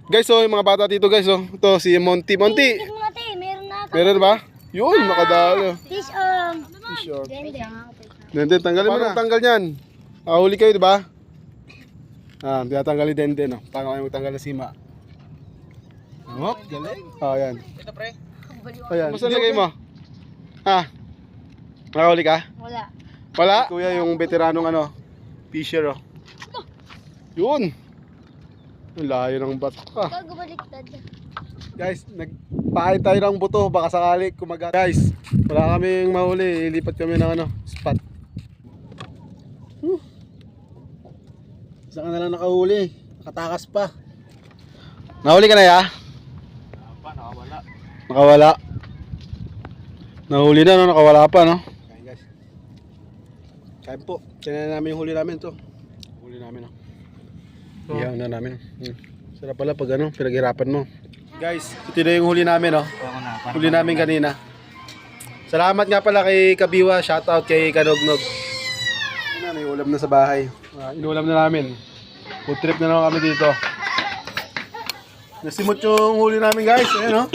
Guys, so yung mga bata dito guys, oh. Ito si Monty. Monty! Tignan natin, meron na. Meron ba? Yun, nakadalo. Fish Short. Dende. Denden, tanggalin mo na. Tanggal niyan. Huli kayo, di ba? Tinatanggal ni Denden, no? Paano kayo magtanggal ng sima? Hop, galing. Ayan. Ito pre. Ayan. Masa lagay mo? Ha? Nakahuli ka? Wala. Wala? Kuya, yung veteranong ano, fisher, oh. Yun. Ang layo ng bato ka. Ikaw gumaliktad. Guys, nagpahay tayo ng buto. Baka sakali kumagat. Guys, wala kaming mahuli. Ilipat kami ng ano, spot. Saan ka na lang nakahuli? Nakatakas pa. Nahuli ka na ya? Nakawala. Nakawala. Nahuli na, no? Nakawala pa, no? Kain guys. Kain po. Kaya na namin yung huli namin to. Huli namin, no? Iyaw na namin. Sarap pala pag ano, pinaghirapan mo. Guys, ito na yung huli namin, no? Huli namin kanina. Salamat nga pala kay Kabiwa. Shoutout kay Kanognog. Yun na, may ulam na sa bahay. Inulam na namin. Food trip na naman kami dito. Nasimot yung huli namin guys. Ayan, no?